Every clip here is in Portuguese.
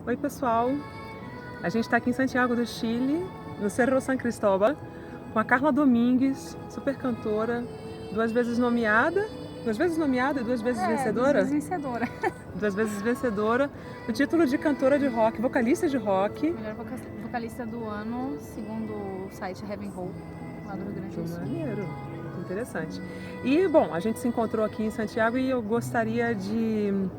Oi, pessoal! A gente está aqui em Santiago do Chile, no Cerro San Cristóbal, com a Carla Domingues, super cantora, duas vezes nomeada e duas vezes vencedora? Duas vezes vencedora. Duas vezes vencedora, o título de cantora de rock, vocalista de rock. Melhor vocalista do ano, segundo o site Heaven Hope, lá do Rio Grande do Sul. Maneiro, interessante. E, bom, a gente se encontrou aqui em Santiago e eu gostaria de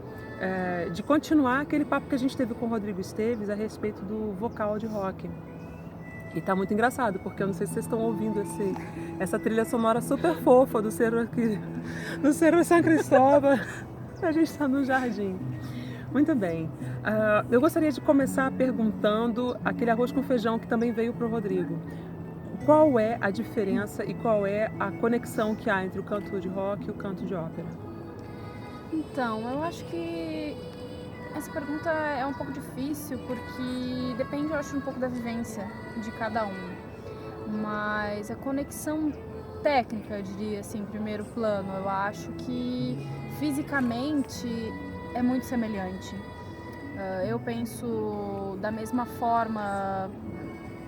continuar aquele papo que a gente teve com o Rodrigo Esteves a respeito do vocal de rock. E tá muito engraçado, porque eu não sei se vocês estão ouvindo essa trilha sonora super fofa do Cerro aqui, do Cerro San Cristóbal. A gente está no jardim. Muito bem. Eu gostaria de começar perguntando aquele arroz com feijão que também veio para o Rodrigo. Qual é a diferença e qual é a conexão que há entre o canto de rock e o canto de ópera? Então, eu acho que essa pergunta é um pouco difícil, porque depende, eu acho, um pouco da vivência de cada um. Mas a conexão técnica, eu diria assim, em primeiro plano, eu acho que fisicamente é muito semelhante. Eu penso da mesma forma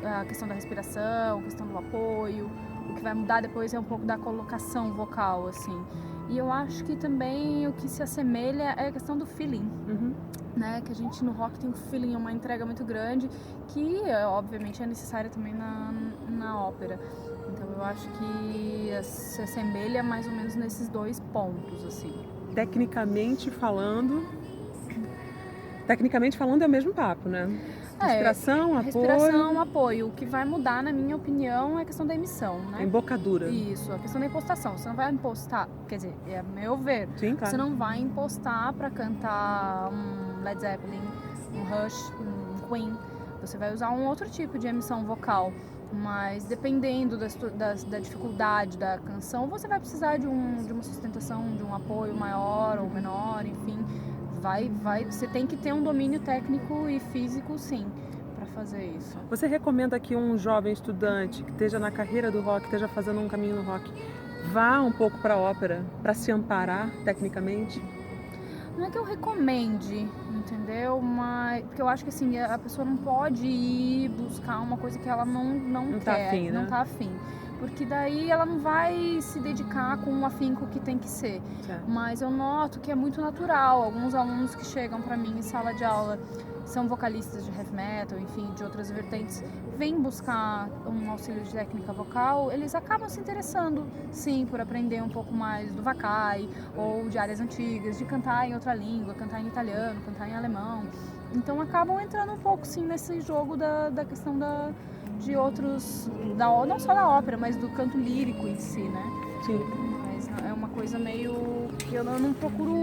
a questão da respiração, a questão do apoio. O que vai mudar depois é um pouco da colocação vocal, assim. E eu acho que também o que se assemelha é a questão do feeling. Né? Que a gente no rock tem um feeling, uma entrega muito grande, que obviamente é necessária também na ópera. Então eu acho que se assemelha mais ou menos nesses dois pontos, assim. Tecnicamente falando é o mesmo papo, né? Respiração, apoio. O que vai mudar, na minha opinião, é a questão da emissão, né? A embocadura. Isso, a questão da impostação. Você não vai impostar, quer dizer, é meu ver. Sim, claro. Você não vai impostar para cantar um Led Zeppelin, um Rush, um Queen. Você vai usar um outro tipo de emissão vocal. Mas dependendo da dificuldade da canção, você vai precisar de uma sustentação, de um apoio maior ou menor, enfim. Você tem que ter um domínio técnico e físico, sim, para fazer isso. Você recomenda que um jovem estudante que esteja na carreira do rock, esteja fazendo um caminho no rock, vá um pouco para a ópera, para se amparar tecnicamente? Não é que eu recomende, entendeu? Mas porque eu acho que assim, a pessoa não pode ir buscar uma coisa que ela não quer, tá afim, né? não tá afim. Porque daí ela não vai se dedicar com o afinco que tem que ser. Certo. Mas eu noto que é muito natural. Alguns alunos que chegam para mim em sala de aula são vocalistas de heavy metal, enfim, de outras vertentes, vêm buscar um auxílio de técnica vocal, eles acabam se interessando, sim, por aprender um pouco mais do Vacai ou de áreas antigas, de cantar em outra língua, cantar em italiano, cantar em alemão. Então acabam entrando um pouco, sim, nesse jogo da questão de outros, não só da ópera, mas do canto lírico em si, né? Sim. Mas é uma coisa meio que eu não procuro,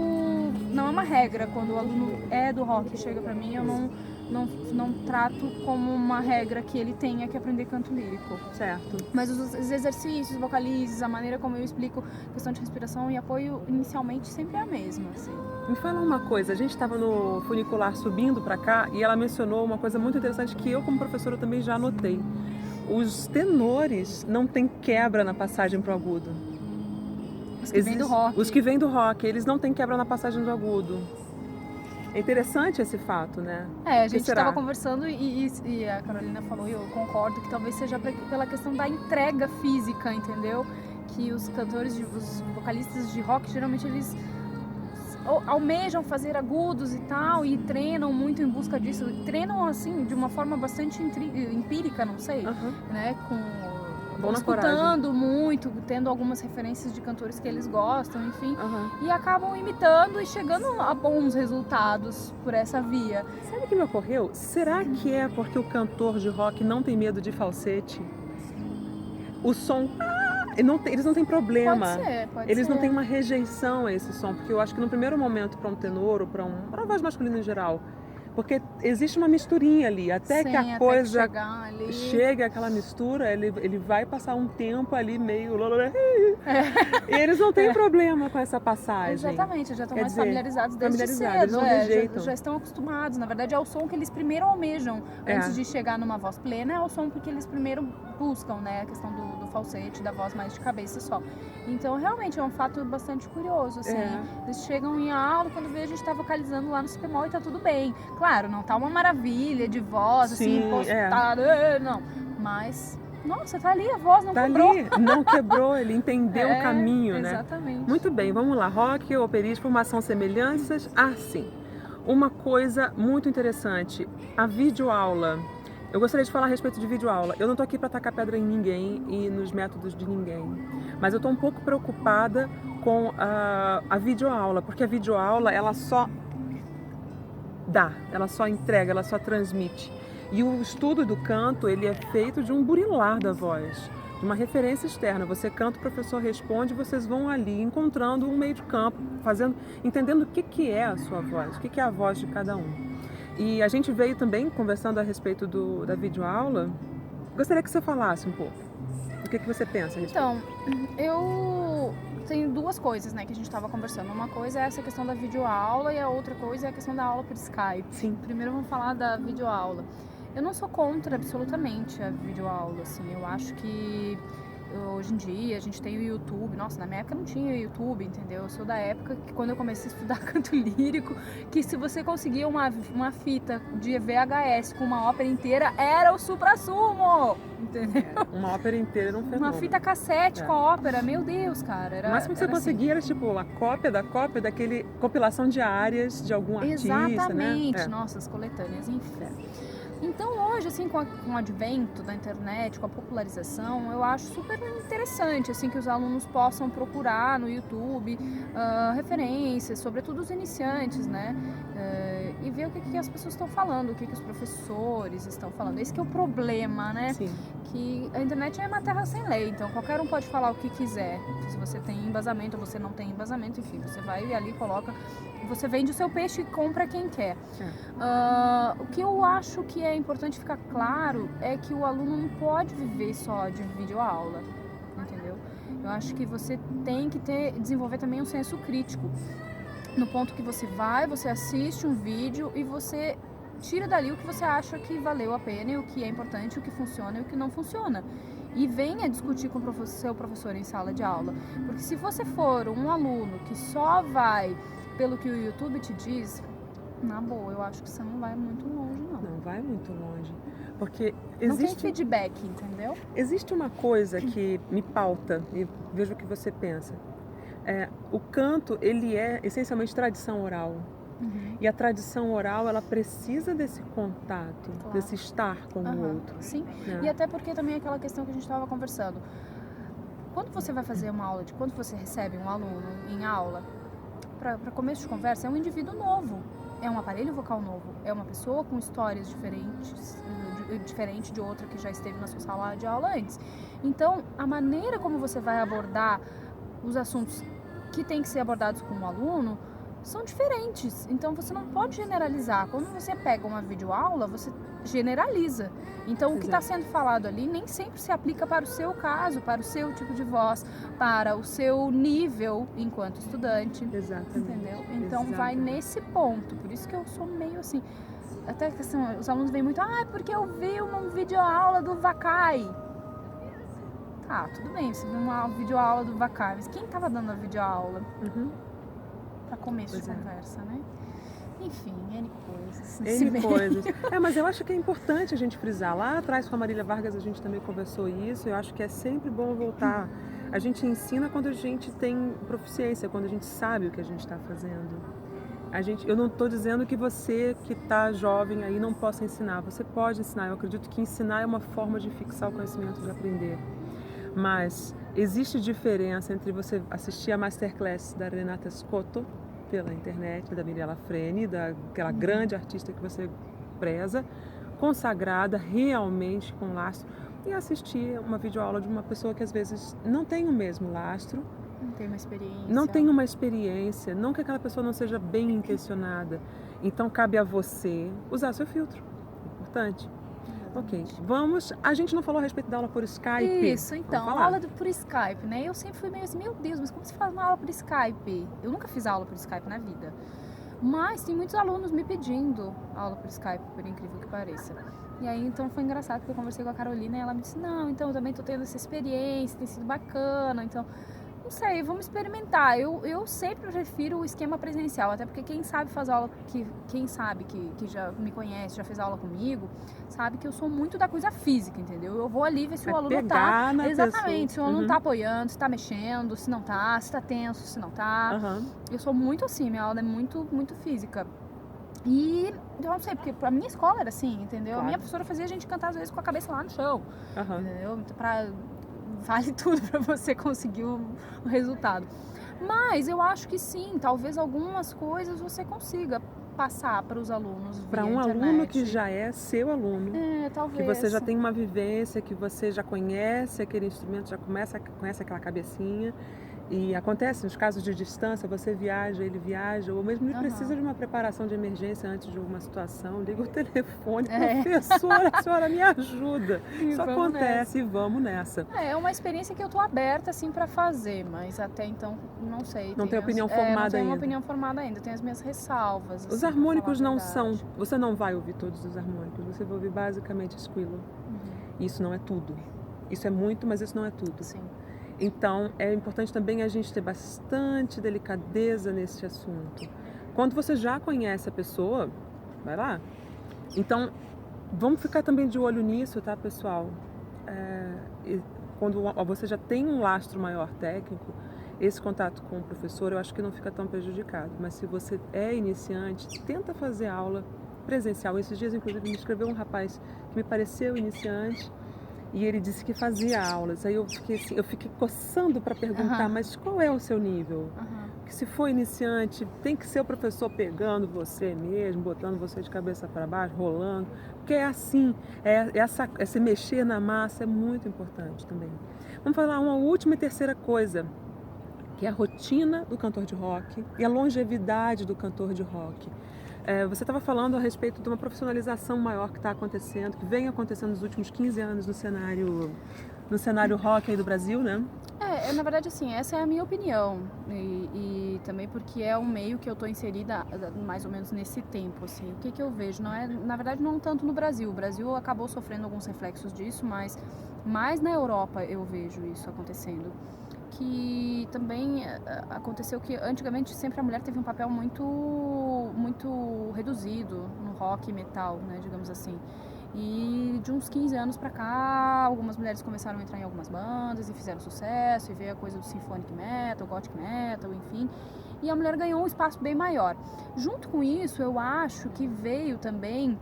não é uma regra. Quando o aluno é do rock e chega pra mim, eu não trato como uma regra que ele tenha que aprender canto lírico. Certo. Mas os exercícios vocalizes, a maneira como eu explico questão de respiração e apoio, inicialmente sempre é a mesma, assim. Me fala uma coisa, a gente estava no funicular subindo para cá e ela mencionou uma coisa muito interessante que eu como professora também já anotei. Os tenores não têm quebra na passagem para o agudo. Os que vêm do rock. Os que vêm do rock, eles não têm quebra na passagem do agudo. É interessante esse fato, né? A gente estava conversando e a Carolina falou, e eu concordo, que talvez seja pela questão da entrega física, entendeu? Que os cantores, os vocalistas de rock, geralmente eles almejam fazer agudos e tal, e treinam muito em busca disso. Treinam, assim, de uma forma bastante empírica, não sei, né? Escutando muito, tendo algumas referências de cantores que eles gostam, enfim, e acabam imitando e chegando a bons resultados por essa via. Sabe o que me ocorreu? Será que é porque o cantor de rock não tem medo de falsete? O som... eles não têm problema. Pode eles ser. Não têm uma rejeição a esse som, porque eu acho que no primeiro momento para um tenor ou para uma voz masculina em geral, porque existe uma misturinha ali, até que a coisa chegue àquela mistura, ele vai passar um tempo ali meio... E eles não têm problema com essa passagem. Exatamente, já estão mais familiarizados desde cedo, eles não rejeitam. já estão acostumados. Na verdade é o som que eles primeiro almejam antes de chegar numa voz plena, é o som que eles primeiro buscam, né? A questão do falsete, da voz mais de cabeça só. Então realmente é um fato bastante curioso, assim. Eles chegam em aula, quando vê a gente tá vocalizando lá no si bemol e tá tudo bem. Claro Claro, não tá uma maravilha de voz, assim, Sim, postada, não. Mas, nossa, tá ali a voz, não tá quebrou. ali, não quebrou, ele entendeu o caminho, né? Exatamente. Muito bem, vamos lá. Rock, operismo, formação, semelhanças. Ah, sim. Uma coisa muito interessante, a videoaula. Eu gostaria de falar a respeito de videoaula. Eu não estou aqui para tacar pedra em ninguém e nos métodos de ninguém, mas eu estou um pouco preocupada com a videoaula, porque a videoaula ela só dá, ela só entrega, ela só transmite. E o estudo do canto, ele é feito de um burilar da voz, de uma referência externa. Você canta, o professor responde, vocês vão ali encontrando um meio de campo, entendendo o que é a sua voz, o que é a voz de cada um. E a gente veio também conversando a respeito da videoaula. Gostaria que você falasse um pouco. O que você pensa a respeito? Então, eu tenho duas coisas, né, que a gente estava conversando. Uma coisa é essa questão da videoaula e a outra coisa é a questão da aula por Skype. Sim. Primeiro vamos falar da videoaula. Eu não sou contra absolutamente a videoaula, assim. Eu acho que hoje em dia a gente tem o YouTube. Nossa, na minha época não tinha YouTube, entendeu? Eu sou da época que quando eu comecei a estudar canto lírico, que se você conseguia uma fita de VHS com uma ópera inteira, era o suprassumo, entendeu? Uma ópera inteira era um fenômeno. Uma fita cassete com a ópera, meu Deus, cara. O máximo que você conseguia era tipo a cópia daquele compilação de áreas de algum artista, Exatamente, né? nossa, as coletâneas, enfim. Então hoje, assim, com o advento da internet, com a popularização, eu acho super interessante, assim, que os alunos possam procurar no YouTube referências, sobretudo os iniciantes, né? E ver o que as pessoas estão falando, o que os professores estão falando. Esse que é o problema, né? Sim. Que a internet é uma terra sem lei, então qualquer um pode falar o que quiser. Se você tem embasamento ou você não tem embasamento, enfim, você vai ali, coloca, você vende o seu peixe e compra quem quer. O que eu acho que é importante ficar claro é que o aluno não pode viver só de videoaula, entendeu? Eu acho que você tem que desenvolver também um senso crítico. No ponto que você assiste um vídeo e você tira dali o que você acha que valeu a pena e o que é importante, o que funciona e o que não funciona. E venha discutir com o seu professor em sala de aula. Porque se você for um aluno que só vai pelo que o YouTube te diz, na boa, eu acho que você não vai muito longe, não. Não vai muito longe. Porque não tem feedback, entendeu? Existe uma coisa que me pauta e vejo o que você pensa. O canto, ele é essencialmente tradição oral. Uhum. E a tradição oral, ela precisa desse contato, Claro. desse estar com o outro. Sim, né? E até porque também é aquela questão que a gente estava conversando. Quando você vai fazer uma aula, quando você recebe um aluno em aula, para começo de conversa, é um indivíduo novo, é um aparelho vocal novo, é uma pessoa com histórias diferente de outra que já esteve na sua sala de aula antes. Então, a maneira como você vai abordar os assuntos que têm que ser abordados com o aluno são diferentes. Então, você não pode generalizar. Quando você pega uma videoaula, você generaliza. Então, o que está sendo falado ali nem sempre se aplica para o seu caso, para o seu tipo de voz, para o seu nível enquanto estudante. Exatamente. Entendeu? Então, vai nesse ponto. Por isso que eu sou meio assim... Até que assim, os alunos vêm muito... porque eu vi uma videoaula do Vacai. Tá, tudo bem, você viu uma videoaula do Vacai. Mas quem estava dando a videoaula? Para começo de conversa, né? Enfim, N coisas. N coisas. Mas eu acho que é importante a gente frisar. Lá atrás com a Marília Vargas a gente também conversou isso. Eu acho que é sempre bom voltar. A gente ensina quando a gente tem proficiência, quando a gente sabe o que a gente está fazendo. Eu não estou dizendo que você que está jovem aí não possa ensinar. Você pode ensinar. Eu acredito que ensinar é uma forma de fixar o conhecimento, de aprender. Mas existe diferença entre você assistir a masterclass da Renata Scotto pela internet, da Mirella Freni, daquela grande artista que você preza, consagrada realmente com lastro, e assistir uma videoaula de uma pessoa que às vezes não tem o mesmo lastro, não tem uma experiência. Não tem uma experiência, não que aquela pessoa não seja bem intencionada. Então cabe a você usar seu filtro. Importante. Ok, a gente não falou a respeito da aula por Skype. Isso, então, aula por Skype, né? Eu sempre fui meio assim, meu Deus, mas como se faz uma aula por Skype? Eu nunca fiz aula por Skype na vida. Mas tem muitos alunos me pedindo aula por Skype, por incrível que pareça. E aí, então, foi engraçado, porque eu conversei com a Carolina e ela me disse, não, então, eu também tô tendo essa experiência, tem sido bacana, então... Não sei, vamos experimentar. Eu sempre prefiro o esquema presencial, até porque quem sabe faz aula, quem sabe que já me conhece, já fez aula comigo, sabe que eu sou muito da coisa física, entendeu? Eu vou ali ver se o aluno tá. Pegar na Exatamente, se o pessoa. aluno tá apoiando, se tá mexendo, se não tá, se tá tenso, se não tá. Aham. Eu sou muito assim, minha aula é muito, muito física. E eu não sei, porque a minha escola era assim, entendeu? Claro. A minha professora fazia a gente cantar às vezes com a cabeça lá no chão, Aham. entendeu? Vale tudo para você conseguir o resultado. Mas eu acho que sim, talvez algumas coisas você consiga passar para os alunos via Para um internet. aluno que já é seu aluno, que talvez. você já tem uma vivência, que você já conhece aquele instrumento, já conhece aquela cabecinha. E acontece nos casos de distância, você viaja, ele viaja, ou mesmo ele precisa de uma preparação de emergência antes de alguma situação, liga o telefone, professora, a senhora me ajuda. Isso acontece e vamos nessa. É uma experiência que eu tô aberta assim para fazer, mas até então não sei. Não tem opinião formada não tenho ainda. uma opinião formada ainda, tenho as minhas ressalvas. Os assim, harmônicos não são, você não vai ouvir todos os harmônicos, você vai ouvir basicamente squillo. Isso não é tudo. Isso é muito, mas isso não é tudo. Sim. Então, é importante também a gente ter bastante delicadeza nesse assunto. Quando você já conhece a pessoa, vai lá. Então, vamos ficar também de olho nisso, tá, pessoal? Quando você já tem um lastro maior técnico, esse contato com o professor, eu acho que não fica tão prejudicado. Mas se você é iniciante, tenta fazer aula presencial. Esses dias, inclusive, me escreveu um rapaz que me pareceu iniciante, e ele disse que fazia aulas. Aí eu fiquei coçando para perguntar, mas qual é o seu nível? Porque se for iniciante, tem que ser o professor pegando você mesmo, botando você de cabeça para baixo, rolando. Porque é assim, esse mexer na massa é muito importante também. Vamos falar uma última e terceira coisa, que é a rotina do cantor de rock e a longevidade do cantor de rock. Você estava falando a respeito de uma profissionalização maior que está acontecendo, que vem acontecendo nos últimos 15 anos no cenário rock aí do Brasil, né? Na verdade, assim, essa é a minha opinião. E também porque é um meio que eu estou inserida mais ou menos nesse tempo, assim. O que eu vejo? Na verdade, não tanto no Brasil. O Brasil acabou sofrendo alguns reflexos disso, mas mais na Europa eu vejo isso acontecendo. Que também aconteceu que antigamente sempre a mulher teve um papel muito, muito reduzido no rock e metal, né, digamos assim. E de uns 15 anos pra cá, algumas mulheres começaram a entrar em algumas bandas e fizeram sucesso, e veio a coisa do symphonic metal, gothic metal, enfim. E a mulher ganhou um espaço bem maior. Junto com isso, eu acho que veio também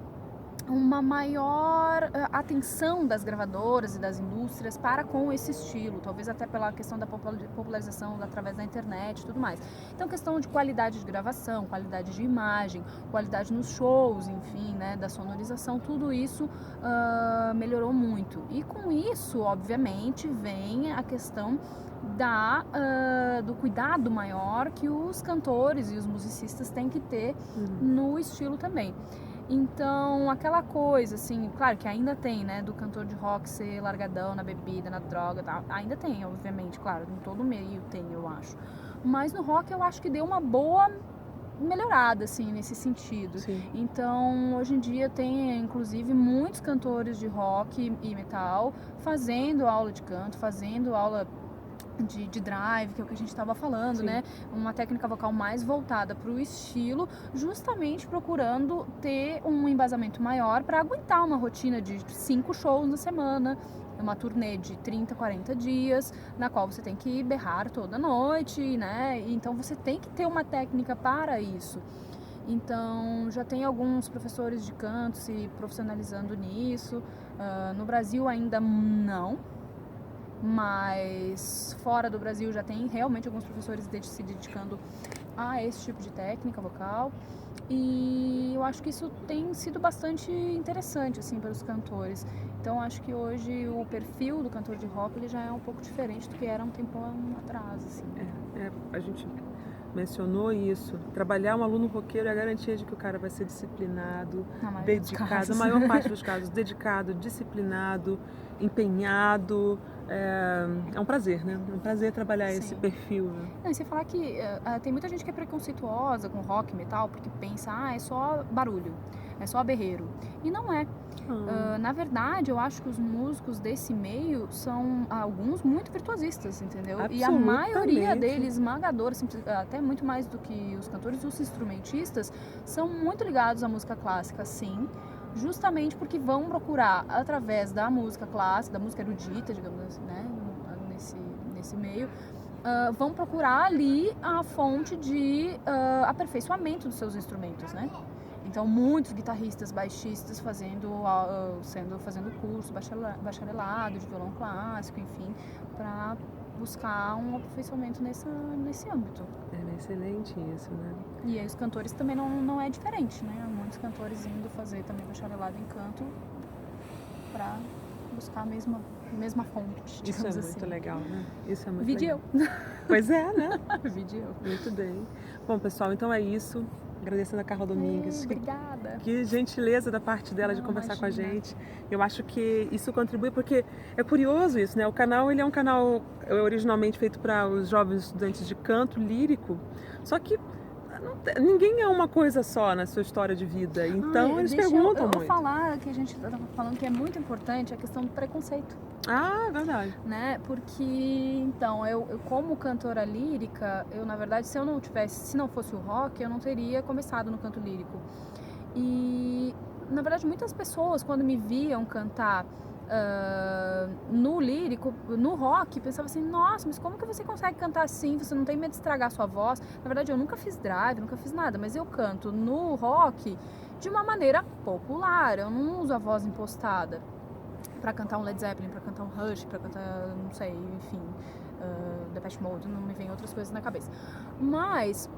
uma maior atenção das gravadoras e das indústrias para com esse estilo, talvez até pela questão da popularização através da internet e tudo mais. Então, questão de qualidade de gravação, qualidade de imagem, qualidade nos shows, enfim, né, da sonorização, tudo isso melhorou muito. E com isso, obviamente, vem a questão do cuidado maior que os cantores e os musicistas têm que ter no estilo também. Então, aquela coisa, assim, claro que ainda tem, né, do cantor de rock ser largadão na bebida, na droga, tá? Ainda tem, obviamente, claro, em todo meio tem, eu acho. Mas no rock eu acho que deu uma boa melhorada, assim, nesse sentido. Sim. Então, hoje em dia tem, inclusive, muitos cantores de rock e metal fazendo aula de canto, fazendo aula de drive, que é o que a gente estava falando, Sim. né? Uma técnica vocal mais voltada para o estilo, justamente procurando ter um embasamento maior para aguentar uma rotina de 5 shows na semana, uma turnê de 30, 40 dias, na qual você tem que berrar toda noite, né? Então você tem que ter uma técnica para isso. Então, já tem alguns professores de canto se profissionalizando nisso. No Brasil ainda não, mas fora do Brasil já tem realmente alguns professores se dedicando a esse tipo de técnica vocal, e eu acho que isso tem sido bastante interessante, assim, para os cantores. Então acho que hoje o perfil do cantor de rock ele já é um pouco diferente do que era um tempo atrás, assim. A gente mencionou isso. Trabalhar um aluno roqueiro é a garantia de que o cara vai ser disciplinado, dedicado, na maior parte dos casos, dedicado, disciplinado, empenhado. É um prazer, né? É um prazer trabalhar esse perfil, né? Não, e você falar que tem muita gente que é preconceituosa com rock, metal, porque pensa, é só barulho, é só berreiro. E não é. Na verdade, eu acho que os músicos desse meio são alguns muito virtuosistas, entendeu? E a maioria deles, esmagadora, até muito mais do que os cantores, os instrumentistas, são muito ligados à música clássica, sim, justamente porque vão procurar, através da música clássica, da música erudita, digamos assim, né, nesse meio, vão procurar ali a fonte de aperfeiçoamento dos seus instrumentos, né? Então, muitos guitarristas, baixistas fazendo curso, bacharelado de violão clássico, enfim, para buscar um aperfeiçoamento nesse âmbito. É excelente isso, né? E aí os cantores também não é diferente, né? Muitos cantores indo fazer também bacharelado em canto para buscar a mesma fonte, digamos Isso é assim. muito legal, né? Isso é muito legal. Pois é, né? Vídeo. Muito bem. Bom, pessoal, então é isso. Agradecendo a Carla Domingues. Obrigada. Que gentileza da parte dela de conversar com a gente. Eu acho que isso contribui porque é curioso isso, né? O canal, ele é um canal originalmente feito para os jovens estudantes de canto lírico, só que ninguém é uma coisa só na sua história de vida, então eles perguntam muito. Eu falar que a gente está falando que é muito importante a questão do preconceito. Ah, verdade. Né? Porque, então, eu como cantora lírica, eu na verdade, se não fosse o rock, eu não teria começado no canto lírico. E, na verdade, muitas pessoas, quando me viam cantar no lírico, no rock, pensavam assim, nossa, mas como que você consegue cantar assim? Você não tem medo de estragar a sua voz? Na verdade, eu nunca fiz drive, nunca fiz nada, mas eu canto no rock de uma maneira popular, eu não uso a voz impostada para cantar um Led Zeppelin, para cantar um Rush, para cantar, não sei, enfim, Depeche Mode, não me vem outras coisas na cabeça. Mas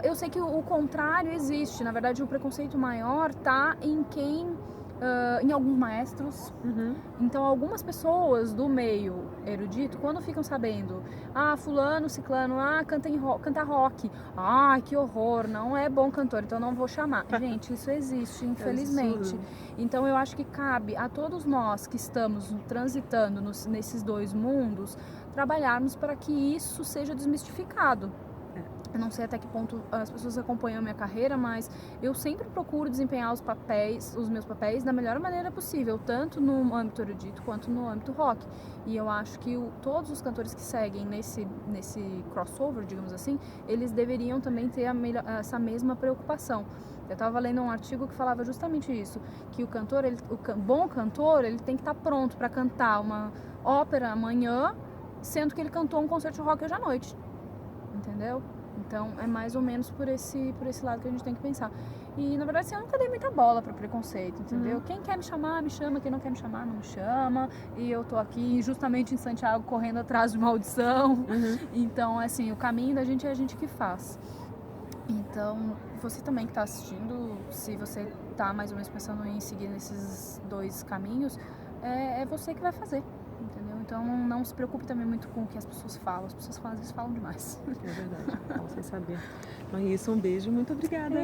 eu sei que o contrário existe. Na verdade, o preconceito maior tá em alguns maestros. Então, algumas pessoas do meio erudito, quando ficam sabendo, fulano, ciclano, canta rock, que horror, não é bom cantor, então não vou chamar. Gente, isso existe, infelizmente. Então, eu acho que cabe a todos nós que estamos transitando nesses dois mundos, trabalharmos para que isso seja desmistificado. Eu não sei até que ponto as pessoas acompanham a minha carreira, mas eu sempre procuro desempenhar os meus papéis da melhor maneira possível, tanto no âmbito erudito quanto no âmbito rock. E eu acho que todos os cantores que seguem nesse crossover, digamos assim, eles deveriam também ter essa mesma preocupação. Eu estava lendo um artigo que falava justamente isso, que o bom cantor, ele tem que estar pronto para cantar uma ópera amanhã, sendo que ele cantou um concerto rock hoje à noite. Entendeu? Então, é mais ou menos por esse lado que a gente tem que pensar. E, na verdade, assim, eu nunca dei muita bola para preconceito, entendeu? Quem quer me chamar, me chama. Quem não quer me chamar, não me chama. E eu tô aqui, justamente em Santiago, correndo atrás de uma audição. Então, assim, o caminho da gente é a gente que faz. Então, você também que tá assistindo, se você tá mais ou menos pensando em seguir nesses dois caminhos, é você que vai fazer. Entendeu? Então não se preocupe também muito com o que as pessoas falam. As pessoas às vezes falam demais. É verdade, falam sem saber. Mas isso, um beijo, muito obrigada.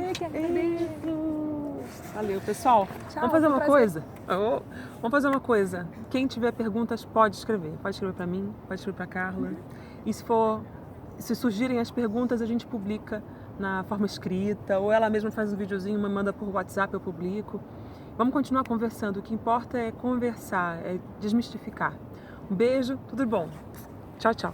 Valeu, pessoal. Tchau, vamos fazer uma coisa. Vamos fazer uma coisa. Quem tiver perguntas pode escrever. Pode escrever para mim, pode escrever para Carla. E se surgirem as perguntas, a gente publica na forma escrita, ou ela mesma faz um videozinho, me manda por WhatsApp, eu publico. Vamos continuar conversando. O que importa é conversar, é desmistificar. Um beijo, tudo bom. Tchau, tchau.